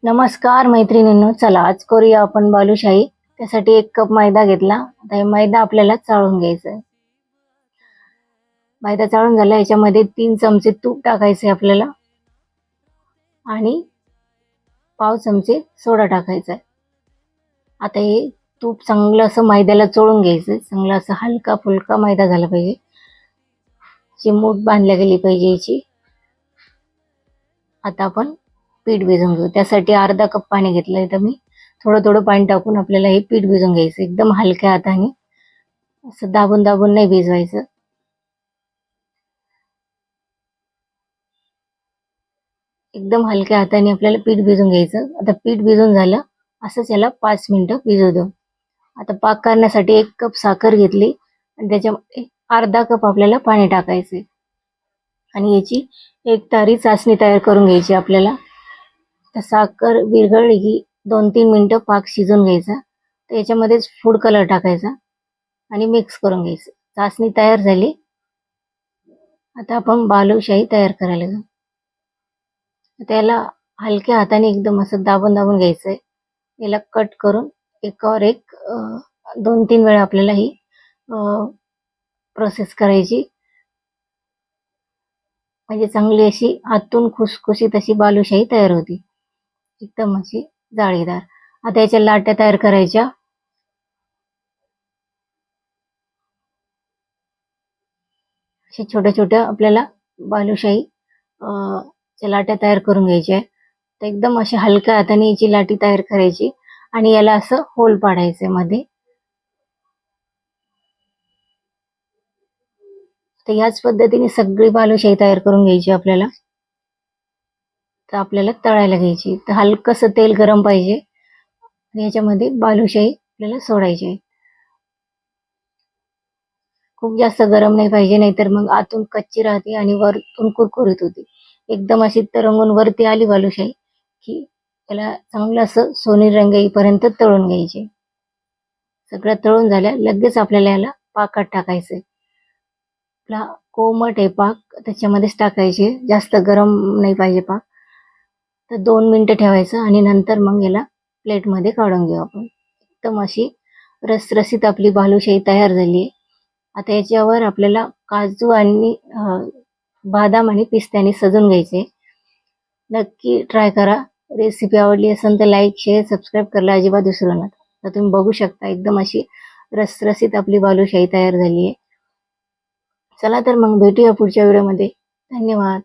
नमस्कार मैत्रिणींनो, चला आज करूया आपण बालुशाही. त्यासाठी 1 कप मैदा घेतला. आता हे मैदा आपल्याला चाळून घ्यायचा आहे. मैदा चाळून झाला, याच्यामध्ये 3 चमचे तूप टाकायचे आपल्याला आणि पाव चमचे सोडा टाकायचा आहे. आता हे तूप चांगलं असं मैद्याला चोळून घ्यायचं. चांगला असा हलका फुलका मैदा झाला पाहिजे. चिमूट बांधल्या गेली पाहिजे याची. आता आपण पीठ भिजवून घेऊ. त्यासाठी अर्धा कप पाणी घेतलं इथं मी. थोडं थोडं पाणी टाकून आपल्याला हे पीठ भिजवून घ्यायचं. एकदम हलक्या हाताने, असं दाबून दाबून नाही भिजवायचं. एकदम हलक्या हाताने आपल्याला पीठ भिजवून घ्यायचं. आता पीठ भिजून झालं, असंच याला 5 मिनिटं भिजू देऊ. आता पाक करण्यासाठी 1 कप साखर घेतली आणि त्याच्यामध्ये अर्धा कप आपल्याला पाणी टाकायचे आणि याची एक तारी चासणी तयार करून घ्यायची आपल्याला. तर साखर विरघळली की 2-3 मिनिटं पाक शिजून घ्यायचा. तर याच्यामध्येच फूड कलर टाकायचा आणि मिक्स करून घ्यायचं. चासणी तयार झाली. आता आपण बालुशाही तयार करायला जाऊ. त्याला हलक्या हाताने एकदम असं दाबून दाबून घ्यायचंय. याला कट करून एकावर एक 2-3 वेळा आपल्याला ही प्रोसेस करायची. म्हणजे चांगली अशी आतून खुसखुशीत अशी बालुशाही तयार होती. एकदम अशी जाळीदार. आता याच्या लाट्या तयार करायच्या. अशा छोट्या छोट्या आपल्याला बालुशाही च्या लाट्या तयार करून घ्यायच्या आहे. तर एकदम अशा हलक्या हाताने याची लाटी तयार करायची आणि याला असं होल पाडायचे मध्ये. तर याच पद्धतीने सगळी बालुशाही तयार करून घ्यायची आपल्याला. तर आपल्याला तळायला घ्यायची. तर हलकंसं तेल गरम पाहिजे आणि याच्यामध्ये बालुशाही आपल्याला सोडायची आहे. खूप जास्त गरम नाही पाहिजे, नाहीतर मग आतून कच्ची राहते आणि वरतून कुरकुरीत होते. एकदम अशी तरंगून वरती आली बालुशाही की त्याला चांगलं असं सोनेरी रंग येईपर्यंत तळून घ्यायचे. सगळं तळून झाल्या लगेच आपल्याला याला पाकात टाकायचंय. आपला कोमट आहे पाक, त्याच्यामध्येच टाकायचे. जास्त गरम नाही पाहिजे पाक. तर 2 मिनिटं ठेवायचं आणि नंतर मग याला प्लेटमध्ये काढून घेऊ आपण. एकदम अशी रसरशीत आपली बालुशाही तयार झाली आहे. आता याच्यावर आपल्याला काजू आणि बदाम आणि पिस्त्याने सजून घ्यायचे. नक्की ट्राय करा. रेसिपी आवडली असेल तर लाईक, शेअर, सबस्क्राईब करायला अजिबात विसरू नका. तर तुम्ही बघू शकता एकदम अशी रसरशीत आपली बालुशाही तयार झाली आहे. चला तर मग भेटूया पुढच्या व्हिडिओमध्ये. धन्यवाद.